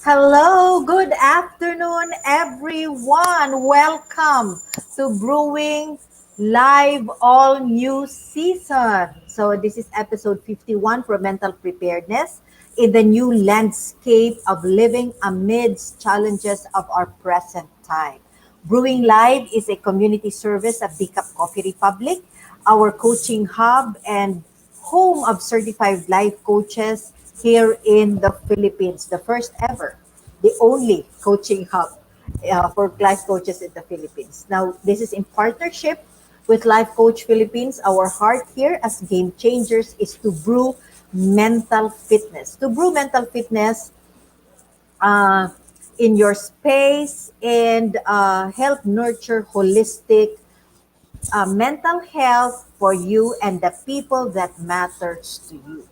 Hello, good afternoon, everyone. Welcome to Brewing Live All New Season. So, this is episode 51 for mental preparedness in the new landscape of living amidst challenges of our present time. Brewing Live is a community service of Decaf Coffee Republic, our coaching hub and home of certified life coaches here in the Philippines, the first ever, the only coaching hub for life coaches in the Philippines. Now, this is in partnership with Life Coach Philippines. Our heart here as game changers is to brew mental fitness. To brew mental fitness uh, in your space and help nurture holistic mental health for you and the people that matters to you.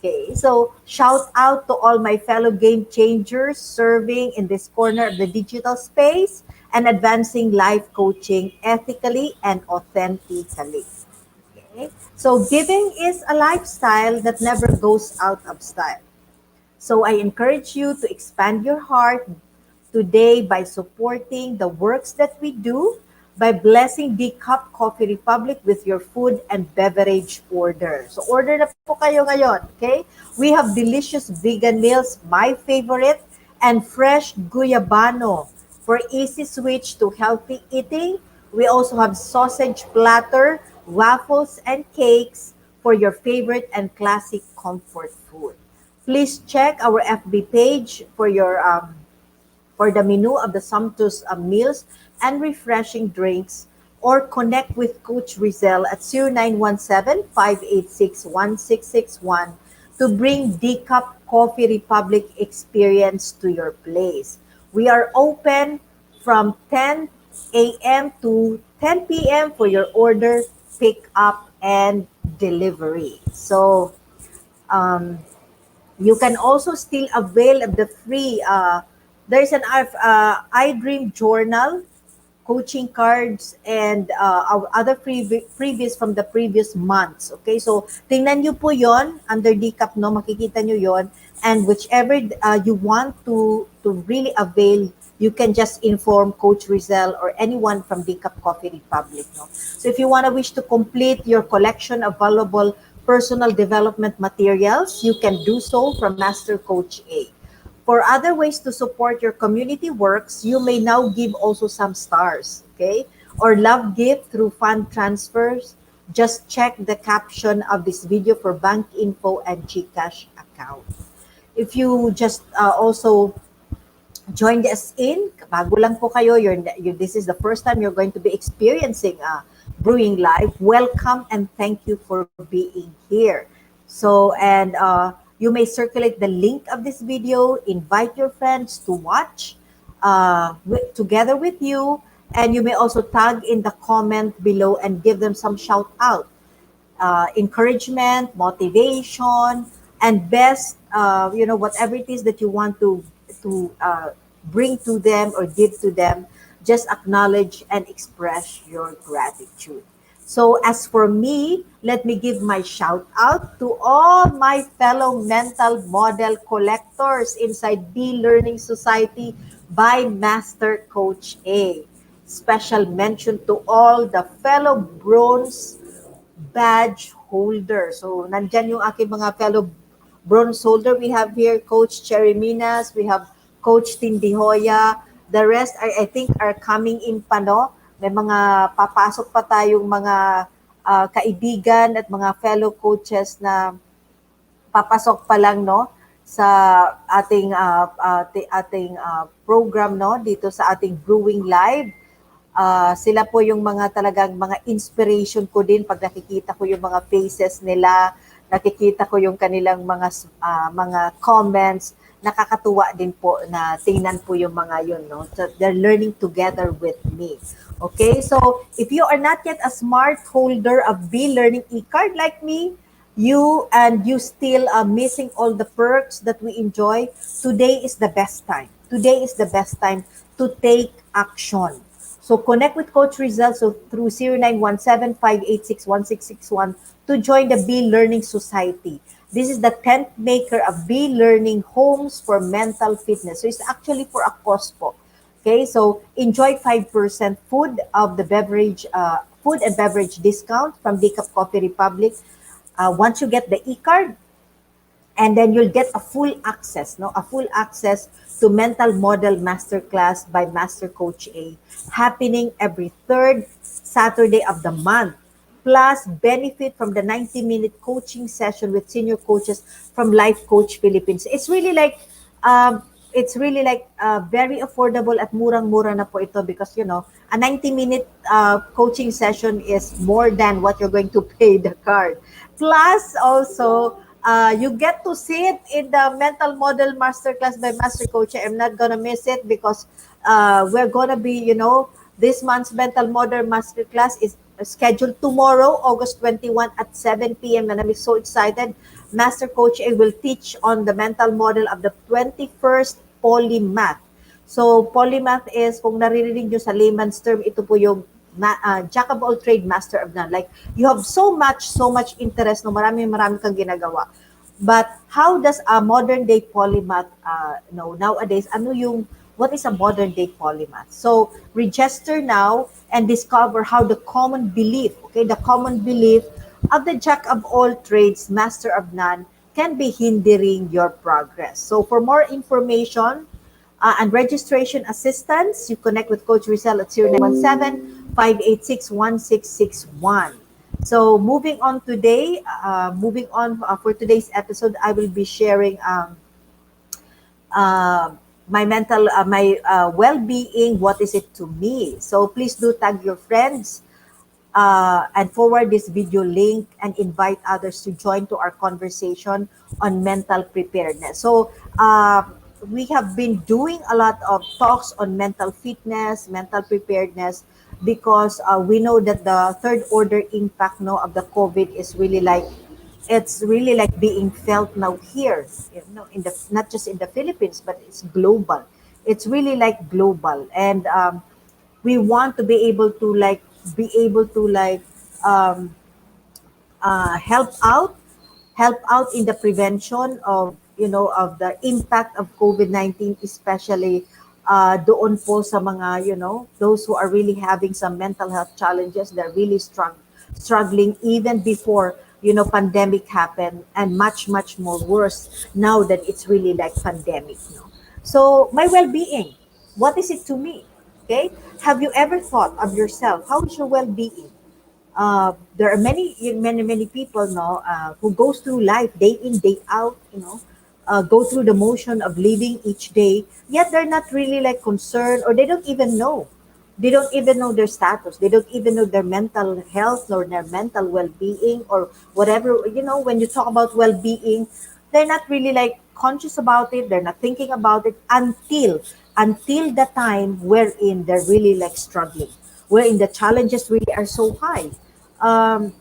Okay, so shout out to all my fellow game changers serving in this corner of the digital space and advancing life coaching ethically and authentically. Okay, so giving is a lifestyle that never goes out of style. So I encourage you to expand your heart today by supporting the works that we do, by blessing the Cup Coffee Republic with your food and beverage order. So order na po kayo ngayon, okay? We have delicious vegan meals, my favorite, and fresh guyabano for easy switch to healthy eating. We also have sausage platter, waffles, and cakes for your favorite and classic comfort food. Please check our FB page for the menu of the sumptuous meals and refreshing drinks, or connect with Coach Rezzhel at 0917-586-1661 to bring Decaf Coffee Republic experience to your place. We are open from 10 a.m. to 10 p.m. for your order, pick up, and delivery. So, um, you can also still avail of the free, there's an I Dream journal, coaching cards, and our other previous from the previous months. Okay, so tingnan nyo po yon under DCAP, no? Makikita nyo yon. And whichever you want to really avail, you can just inform Coach Rezzhel or anyone from DCAP Coffee Republic. No? So if you want to wish to complete your collection of valuable personal development materials, you can do so from Master Coach A. For other ways to support your community works, you may now give also some stars, okay? Or love gift through fund transfers. Just check the caption of this video for bank info and GCash account. If you just also joined us in, bago lang po kayo, this is the first time you're going to be experiencing Brewing Live, welcome and thank you for being here. So, and you may circulate the link of this video, invite your friends to watch together with you, and you may also tag in the comment below and give them some shout out, encouragement, motivation, and best, whatever it is that you want to bring to them or give to them, just acknowledge and express your gratitude. So as for me, let me give my shout out to all my fellow mental model collectors inside B Learning Society by Master Coach A. Special mention to all the fellow bronze badge holder. So, nandyan yung aking mga fellow bronze holder. We have here Coach Cherry Minas, we have Coach Tindihoya. The rest, I think, are coming in pa, no? May mga papasok pa tayong mga kaibigan at mga fellow coaches na papasok pa lang, no? Sa ating program, no? Dito sa ating Brewing Live. Sila po yung mga talagang mga inspiration ko din pag nakikita ko yung mga faces nila, nakikita ko yung kanilang mga comments, nakakatuwa din po na tingnan po yung mga yun, no? So they're learning together with me. Okay, so if you are not yet a smart holder of B Learning e-card like me, you still are missing all the perks that we enjoy, today is the best time. Today is the best time to take action. So connect with Coach Rezzhel through 0917-586-1661 to join the B Learning Society. This is the tent maker of Be Learning Homes for Mental Fitness. So it's actually for a cost po. Okay, so enjoy 5% food and beverage discount from Decaf Coffee Republic. Once you get the e-card, and then you'll get a full access to mental model masterclass by Master Coach A, happening every third Saturday of the month, plus benefit from the 90-minute coaching session with senior coaches from Life Coach Philippines. It's really like very affordable at murang-mura na po ito, because a 90-minute coaching session is more than what you're going to pay the card. Plus also, you get to sit in the mental model masterclass by Master Coach. I'm not gonna miss it, because we're gonna be, this month's mental model masterclass is scheduled tomorrow, August 21 at 7 p.m. And I'm so excited. Master Coach A will teach on the mental model of the 21st polymath. So polymath is, kung naririnig nyo sa layman's term, ito po yung jack of all trade, master of none. Like, you have so much interest, no, marami kang ginagawa. But how does a modern day polymath know nowadays? What is a modern day polymath? So register now and discover how the common belief of the jack of all trades, master of none, can be hindering your progress. So for more information, and registration assistance, you connect with Coach Rezzhel at 0917-586-1661. So moving on for today's episode, I will be sharing uh, my well-being. What is it to me? So please do tag your friends and forward this video link and invite others to join to our conversation on mental preparedness. So we have been doing a lot of talks on mental fitness, mental preparedness, because we know that the third order impact, no, of the COVID is really like, it's really like being felt now here, in the, not just in the Philippines, but it's global. It's really like global. And we want to be able to um, help out, in the prevention of, of the impact of COVID-19, especially doon po sa mga, those who are really having some mental health challenges. They're really struggling even before, pandemic happened, and much more worse now that it's really like pandemic, so my well-being, what is it to me? Okay, have you ever thought of yourself? How is your well-being? There are many people, no, who goes through life day in day out, go through the motion of living each day, yet they're not really like concerned, or they don't even know their status, they don't even know their mental health or their mental well-being, or whatever. When you talk about well-being, they're not really like conscious about it, they're not thinking about it until the time wherein they're really like struggling, wherein the challenges really are so high. um,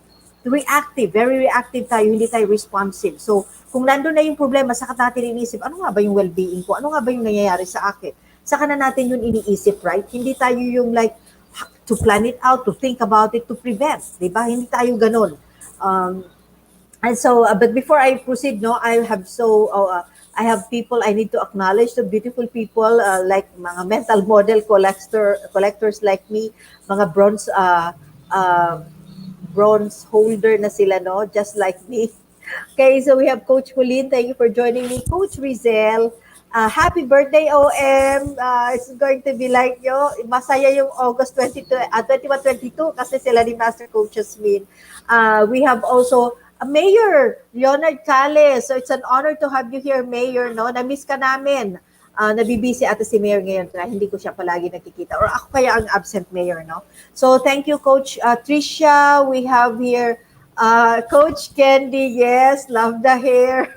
very reactive tayo, hindi tayo responsive. So, kung nandun na yung problema, saka natin iniisip, ano nga ba yung well-being ko? Ano nga ba yung nangyayari sa akin? Saka na natin yun iniisip, right? Hindi tayo yung like, to plan it out, to think about it, to prevent. Di ba? Hindi tayo ganun. Um, and so, but before I proceed, no, I have people I need to acknowledge, the beautiful people, like mga mental model collectors like me, mga bronze holder na sila, no, just like me. Okay, so we have Coach Pauline. Thank you for joining me. Coach Rezzhel, happy birthday, OM. It's going to be like, masaya yung August 22, 21, 22, kasi sila ni Master Coach Jasmine. We have also Mayor Leonard Cales. So it's an honor to have you here, Mayor. No? Na-miss ka namin. Nabibisi ata si Mayor ngayon, kaya hindi ko siya palagi nakikita. Or ako kaya ang absent Mayor, no? So thank you, Coach Tricia. We have here Coach Candy. Yes, love the hair.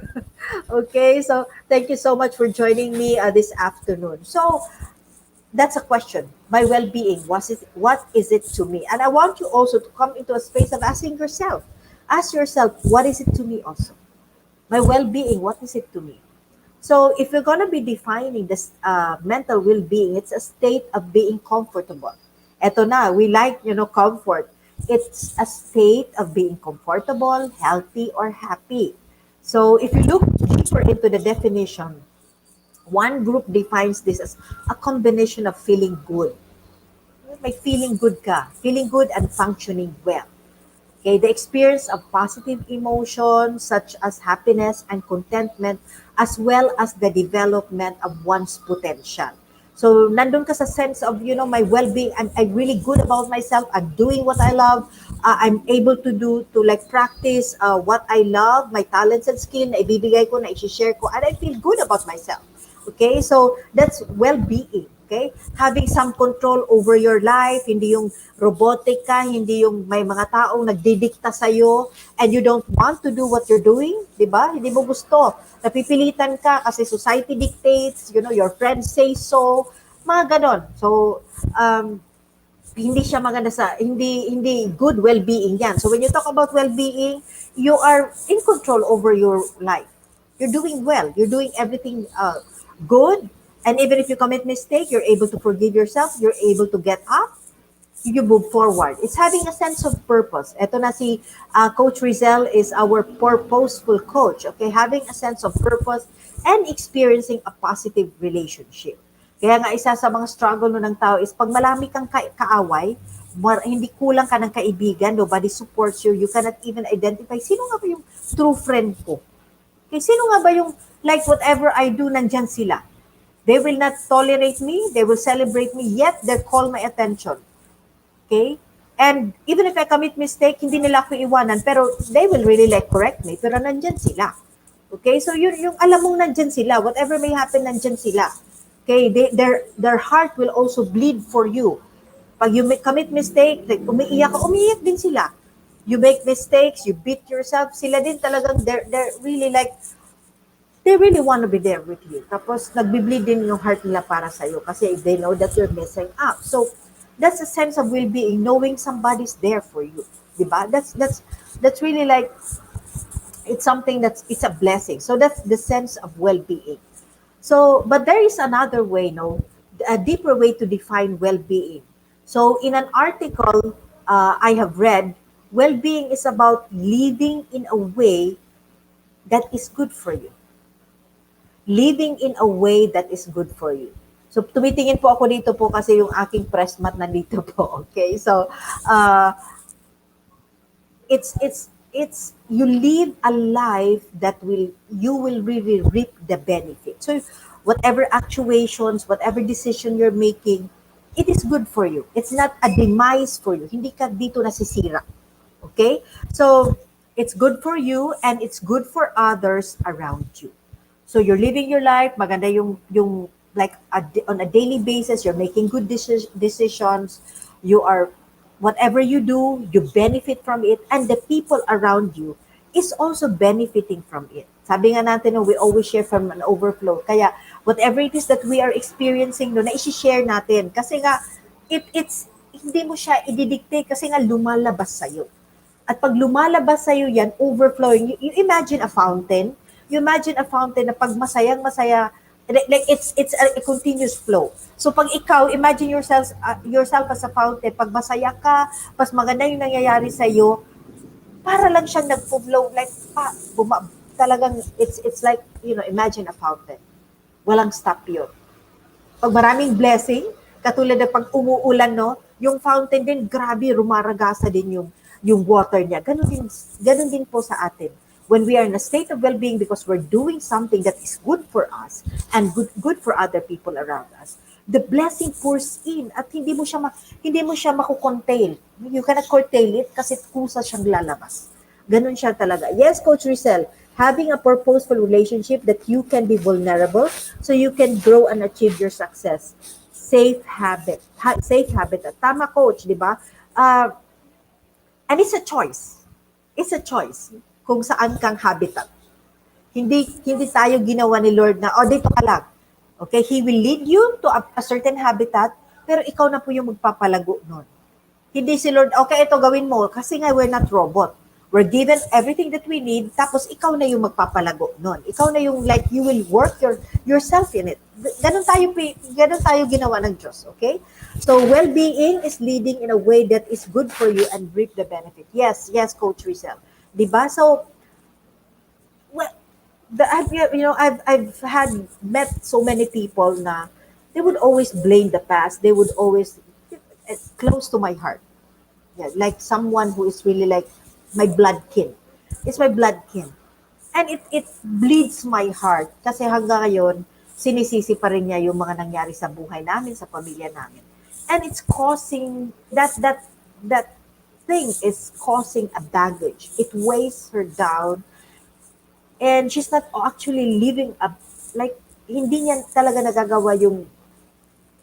Okay, so thank you so much for joining me this afternoon. So that's a question. My well-being, what is it to me? And I want you also to come into a space of asking yourself. Ask yourself, what is it to me also? My well-being, what is it to me? So if you're going to be defining this mental well-being, it's a state of being comfortable. Eto na, we like, comfort. It's a state of being comfortable, healthy, or happy. So if you look deeper into the definition, one group defines this as a combination of feeling good. May feeling good ka, feeling good and functioning well. Okay, the experience of positive emotions such as happiness and contentment, as well as the development of one's potential. So, nandun ka sa sense of, my well-being. I'm really good about myself. I'm doing what I love. I'm able to like practice what I love, my talents and skill na ibibigay ko, na i-share ko, and I feel good about myself. Okay, so that's well-being. Okay, having some control over your life, hindi yung robotic ka, hindi yung may mga taong nagdidikta sa'yo and you don't want to do what you're doing, di ba? Hindi mo gusto. Napipilitan ka kasi society dictates, your friends say so, mga ganon. So, hindi siya maganda sa, hindi good well-being yan. So when you talk about well-being, you are in control over your life. You're doing well. You're doing everything good. And even if you commit mistake, you're able to forgive yourself. You're able to get up. You move forward. It's having a sense of purpose. Ito na si Coach Rezzhel is our purposeful coach. Okay, having a sense of purpose and experiencing a positive relationship. Kaya nga isa sa mga struggle no ng tao is pag malami kang kaaway, hindi kulang ka ng kaibigan, nobody supports you, you cannot even identify sino nga ba yung true friend ko. Okay, sino nga ba yung like whatever I do, nandyan sila. They will not tolerate me, they will celebrate me, yet they call my attention. Okay? And even if I commit mistake, hindi nila ako iwanan, pero they will really like correct me, pero nandyan sila. Okay? So yun, yung alam mong nandyan sila, whatever may happen, nandyan sila. Okay? Their heart will also bleed for you. Pag you commit mistake, like, umiiyak din sila. You make mistakes, you beat yourself, sila din talagang, they're really like, they really want to be there with you. Tapos, nagbi-bleed din yung heart nila para sa'yo kasi they know that you're messing up. So, that's a sense of well-being, knowing somebody's there for you. Diba? That's really like, it's something it's a blessing. So, that's the sense of well-being. So, but there is another way, a deeper way to define well-being. So, in an article I have read, well-being is about living in a way that is good for you. Living in a way that is good for you. So, tumitingin po ako dito po kasi yung aking press mat nandito po. Okay? So, it's you live a life that you will really reap the benefit. So, whatever actuations, whatever decision you're making, it is good for you. It's not a demise for you. Hindi ka dito nasisira. Okay? So, it's good for you and it's good for others around you. So you're living your life, maganda yung like on a daily basis, you're making good decisions, you are, whatever you do, you benefit from it, and the people around you is also benefiting from it. Sabi nga natin, we always share from an overflow. Kaya whatever it is that we are experiencing, na i-share natin. Kasi nga, hindi mo siya i-dictate kasi nga lumalabas sa'yo. At pag lumalabas sa'yo yan, overflowing, you imagine a fountain. You imagine a fountain na pag masayang-masaya, like it's a continuous flow. So pag ikaw, imagine yourself as a fountain, pag masaya ka, pas maganda yung nangyayari sa iyo, para lang siyang nagpo-flow, like talagang it's like, imagine a fountain. Walang stop yun. Pag maraming blessing, katulad na pag umuulan, yung fountain din, grabe, rumaragasa din yung water niya. Ganun din po sa atin. When we are in a state of well-being because we're doing something that is good for us and good for other people around us, the blessing pours in at hindi mo siya makukontain. You cannot curtail it kasi kusa siyang lalabas. Ganun siya talaga. Yes, Coach Rezzhel, having a purposeful relationship that you can be vulnerable so you can grow and achieve your success. Safe habit. Safe habitat. Tama, Coach, di ba? And it's a choice. It's a choice kung saan kang habitat. Hindi tayo ginawa ni Lord na, dito ka lang. Okay, He will lead you to a certain habitat, pero ikaw na po yung magpapalago nun. Hindi si Lord, okay, ito gawin mo, kasi nga we're not robot. We're given everything that we need, tapos ikaw na yung magpapalago nun. Ikaw na yung, like, you will work yourself in it. Ganun tayo ginawa ng Diyos, okay? So, well-being is leading in a way that is good for you and reap the benefit. Yes, Coach Rezzhel. Diba? So, well, I've had met so many people na they would always blame the past. They would always close to my heart. Yeah, like someone who is really like my blood kin. It's my blood kin. And it bleeds my heart kasi hanggang ngayon, sinisisi pa rin niya yung mga nangyari sa buhay namin, sa pamilya namin. And it's causing, that thing is causing a baggage. It weighs her down and she's not actually living up, like, hindi niya talaga nagagawa yung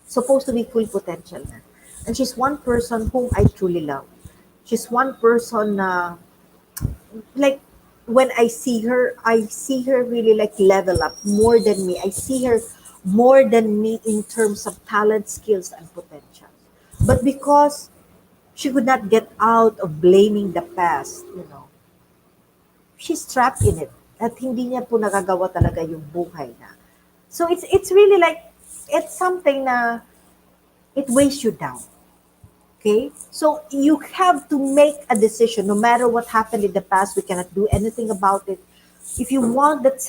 supposed to be full potential na. And she's one person whom I truly love. She's one person na, like, when I see her really like level up more than me. I see her more than me in terms of talent, skills, and potential. But because she could not get out of blaming the past, she's trapped in it. At hindi niya po nagagawa talaga yung buhay na. So it's really like, it's something na it weighs you down. Okay? So you have to make a decision. No matter what happened in the past, we cannot do anything about it. If you want that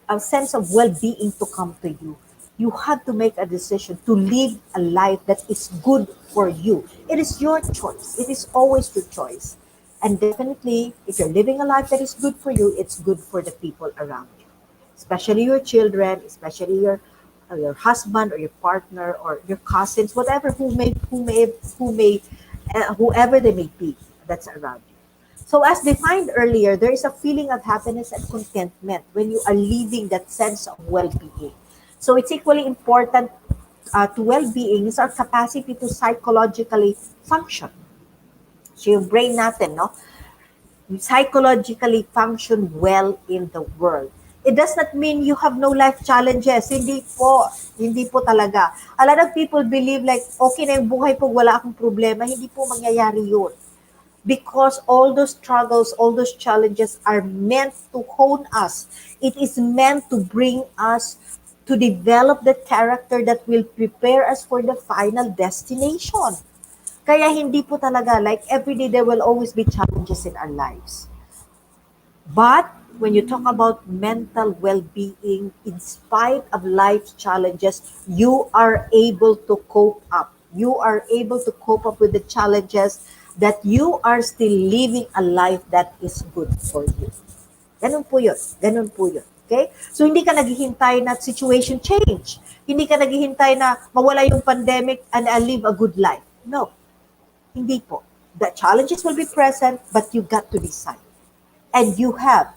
a sense of well-being to come to you, you have to make a decision to live a life that is good for you. It is your choice. It is always your choice. And definitely, if you're living a life that is good for you, it's good for the people around you, especially your children, especially your husband or your partner or your cousins, whatever whoever they may be that's around you. So as defined earlier, there is a feeling of happiness and contentment when you are living that sense of well-being. So it's equally important to well-being is our capacity to psychologically function. So yung brain natin, no? Psychologically function well in the world. It does not mean you have no life challenges. Hindi po. Hindi po talaga. A lot of people believe like, okay na yung buhay po, wala akong problema. Hindi po mangyayari yun. Because all those struggles, all those challenges are meant to hone us. It is meant to bring us to develop the character that will prepare us for the final destination. Kaya hindi po talaga, like every day there will always be challenges in our lives. But when you talk about mental well-being, in spite of life's challenges, you are able to cope up. You are able to cope up with the challenges that you are still living a life that is good for you. Ganun po yun. Ganun po yun. Okay? So, hindi ka naghihintay na situation change. Hindi ka naghihintay na mawala yung pandemic and I live a good life. No. Hindi po. The challenges will be present, but you got to decide. And you have,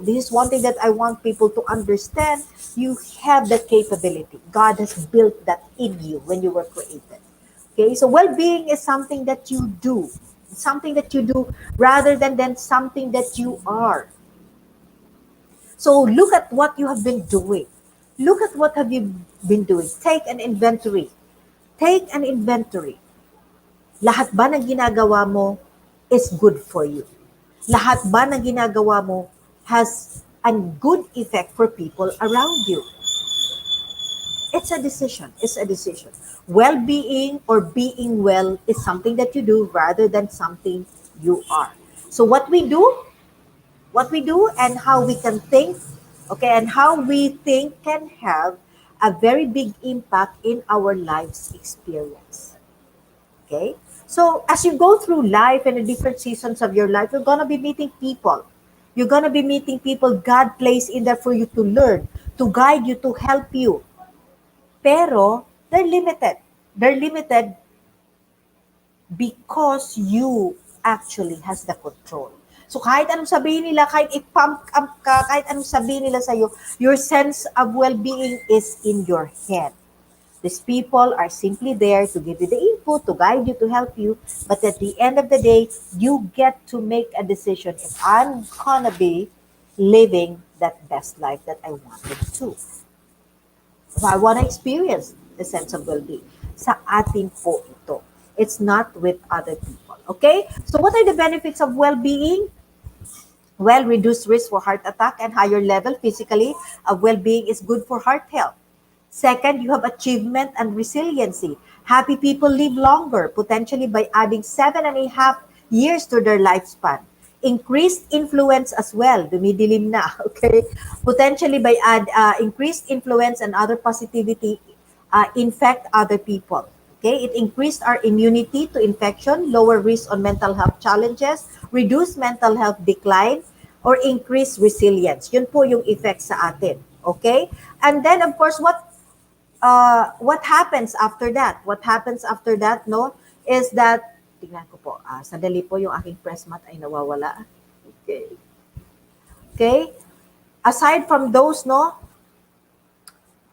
this is one thing that I want people to understand. You have the capability. God has built that in you when you were created. Okay, so well-being is something that you do. Something that you do rather than something that you are. So look at what you have been doing. Look at what have you been doing. Take an inventory. Take an inventory. Lahat ba ng ginagawa mo is good for you? Lahat ba ng ginagawa mo has a good effect for people around you? It's a decision. It's a decision. Well-being or being well is something that you do rather than something you are. So what we do and how we can think, okay, and how we think can have a very big impact in our life's experience. Okay? So as you go through life and the different seasons of your life, you're gonna be meeting people. You're gonna be meeting people God placed in there for you to learn, to guide you, to help you. Pero they're limited. They're limited because you actually has the control. So kahit anong sabihin nila, kahit i-pump up ka, kahit anong sabihin nila sa'yo, your sense of well-being is in your head. These people are simply there to give you the input, to guide you, to help you. But at the end of the day, you get to make a decision if I'm gonna be living that best life that I wanted to. If I want to experience the sense of well-being. Sa atin po ito. It's not with other people. Okay? So what are the benefits of well-being? Well, reduced risk for heart attack and higher level physically of well-being is good for heart health. Second, you have achievement and resiliency. Happy people live longer, potentially by adding 7.5 years to their lifespan. increased influence as well, dumidilim na, okay? Potentially by increased influence and other positivity infect other people. Okay, it increased our immunity to infection, lower risk on mental health challenges, reduce mental health decline, or increase resilience. Yun po yung effect sa atin. Okay? And then, of course, what happens after that? What happens after that, no, is that, tingnan ko po, sandali po yung aking press mat ay nawawala. Okay. Okay? Aside from those, no,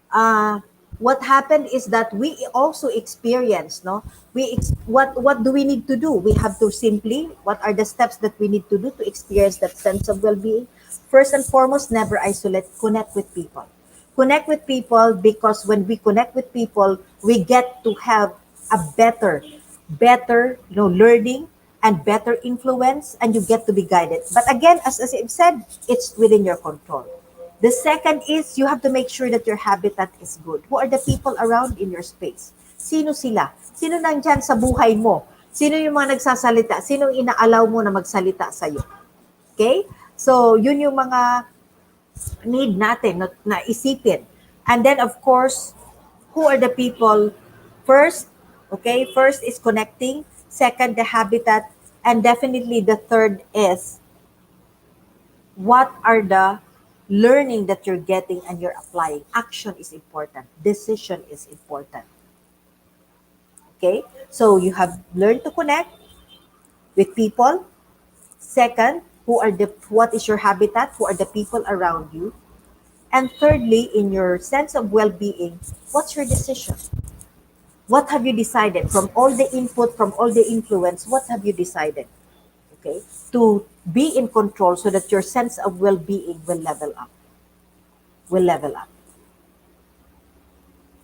uh, what happened is that we also experience, no, what do we need to do? We have to simply, what are the steps that we need to do to experience that sense of well-being? First and foremost, never isolate, connect with people. Connect with people, because when we connect with people, we get to have a better, learning and better influence, and you get to be guided. But again, as I've said, it's within your control. The second is you have to make sure that your habitat is good. Who are the people around in your space? Sino sila? Sino nandyan sa buhay mo? Sino yung mga nagsasalita? Sino yung ina-allow mo na magsalita sa'yo? Okay? So, yun yung mga need natin na isipin. And then, of course, who are the people? First, okay, first is connecting. Second, the habitat. And definitely the third is what are the learning that you're getting and you're applying. Action is important. Decision is important. Okay? So you have learned to connect with people. Second, what is your habitat? Who are the people around you? And thirdly, in your sense of well-being, what's your decision? What have you decided from all the input, from all the influence? What have you decided? Okay? To be in control so that your sense of well-being will level up. Will level up.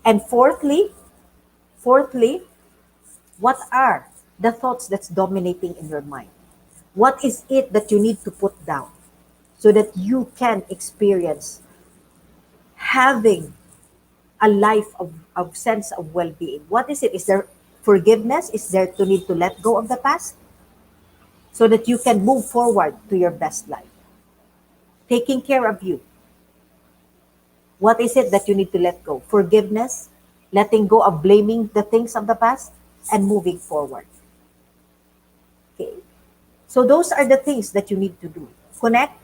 And fourthly, what are the thoughts that's dominating in your mind? What is it that you need to put down so that you can experience having a life of sense of well-being? What is it? Is there forgiveness? Is there to need to let go of the past so that you can move forward to your best life? Taking care of you. What is it that you need to let go? Forgiveness, letting go of blaming the things of the past, and moving forward. Okay. So those are the things that you need to do. Connect,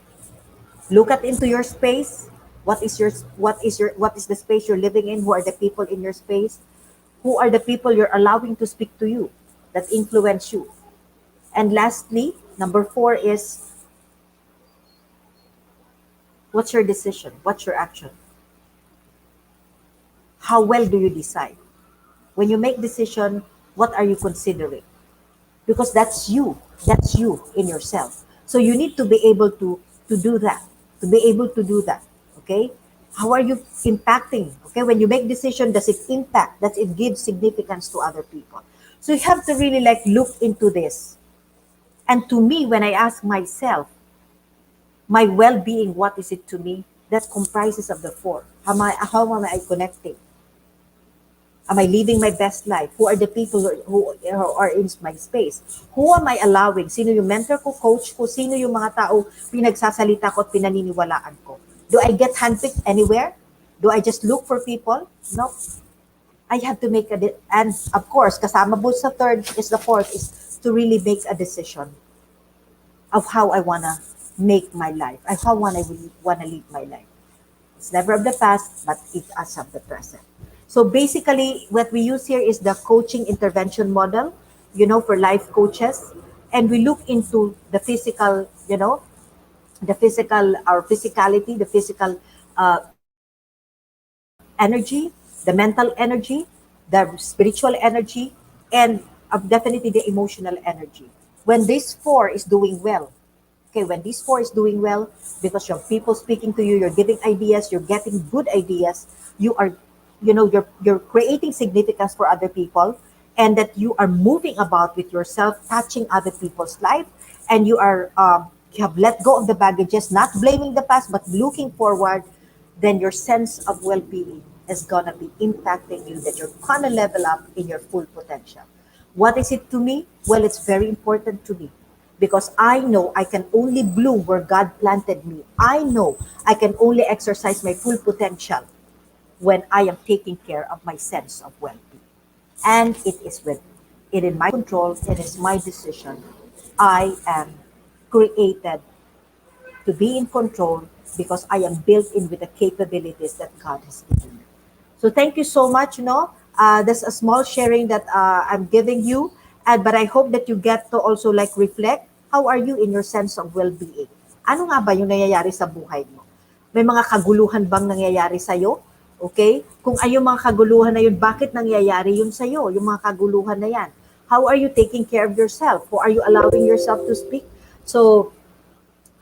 look at into your space. What is the space you're living in? Who are the people in your space? Who are the people you're allowing to speak to you that influence you? And lastly, number 4 is what's your decision? What's your action? How well do you decide? When you make decision, what are you considering? Because that's you. That's you in yourself. So you need to be able to do that. To be able to do that. Okay? How are you impacting? Okay, when you make decision, does it impact? Does it give significance to other people? So you have to really look into this. And to me, when I ask myself, my well-being, what is it to me? That comprises of the 4. How am I connecting? Am I living my best life? Who are the people who are in my space? Who am I allowing? Sino yung mentor ko, coach ko? Sino yung mga tao pinagsasalita ko at pinaniniwalaan ko? Do I get handpicked anywhere? Do I just look for people? No. I have to make and of course, kasama po sa third is the fourth is to really make a decision of how I wanna make my life, and how I wanna live my life. It's never of the past, but it's as of the present. So basically, what we use here is the coaching intervention model, for life coaches. And we look into the physical, our physicality, the physical energy, the mental energy, the spiritual energy, and definitely the emotional energy. When this 4 is doing well, okay, when this 4 is doing well, because you have people speaking to you, you're giving ideas, you're getting good ideas, you are, you're creating significance for other people, and that you are moving about with yourself, touching other people's life, and you have let go of the baggages, not blaming the past, but looking forward, then your sense of well-being is gonna be impacting you, that you're gonna level up in your full potential. What is it to me? Well, it's very important to me because I know I can only bloom where God planted me. I know I can only exercise my full potential when I am taking care of my sense of well-being. And it in my control, it is my decision. I am created to be in control because I am built in with the capabilities that God has given me. So thank you so much. No, there's a small sharing that I'm giving you, and but I hope that you get to also like reflect. How are you in your sense of well-being? Ano nga ba yung nangyayari sa buhay mo? May mga kaguluhan bang nangyayari sa'yo? Okay? Kung ay yung mga kaguluhan na yun, bakit nangyayari yun sa'yo? Yung mga kaguluhan na yan. How are you taking care of yourself? Or are you allowing yourself to speak? So,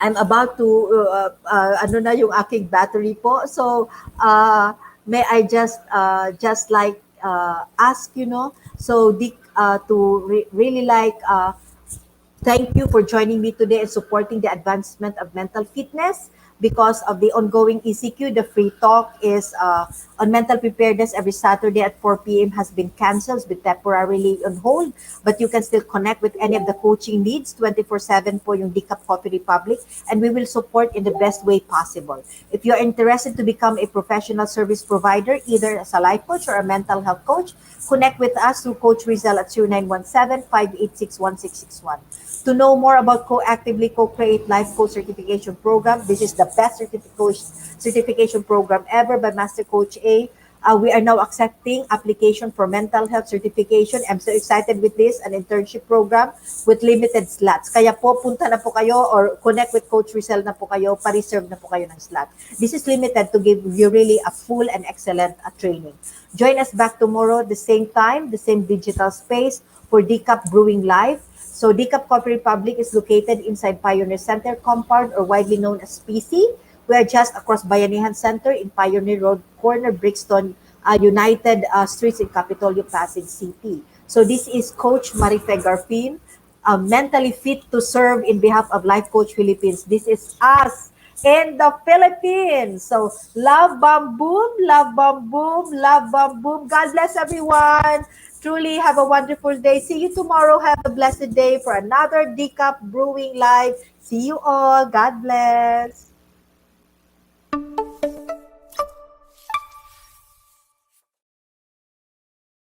I'm about to ano na yung aking battery po. So may I just like ask so really like thank you for joining me today and supporting the advancement of mental fitness. Because of the ongoing ECQ, the free talk is on mental preparedness every Saturday at 4 p.m. has been canceled, it's been temporarily on hold, but you can still connect with any of the coaching needs 24/7 po yung DCAP Coffee Republic, and we will support in the best way possible. If you're interested to become a professional service provider, either as a life coach or a mental health coach, connect with us through Coach Rezzhel at 0917-586-1661. To know more about Co-Actively Co-Create Life Coach Certification Program, this is the best certification program ever by Master Coach A. We are now accepting application for mental health certification. I'm so excited with this, an internship program with limited slots. Kaya po, punta na po kayo or connect with Coach Rezzhel na po kayo, pa-reserve na po kayo ng slot. This is limited to give you really a full and excellent training. Join us back tomorrow, the same time, the same digital space for DCAP Brewing Live. So DCAP Coffee Republic is located inside Pioneer Center compound, or widely known as PC. We are just across Bayanihan Center in Pioneer Road, corner Brixton United Streets in Capitolio, Pasig City. So this is Coach Marife Garfin, mentally fit to serve in behalf of Life Coach Philippines. This is us in the Philippines. So love, bam, boom, love, bam, boom, love, bam, boom. God bless everyone. Truly have a wonderful day. See you tomorrow. Have a blessed day for another DCAP Brewing Live. See you all. God bless.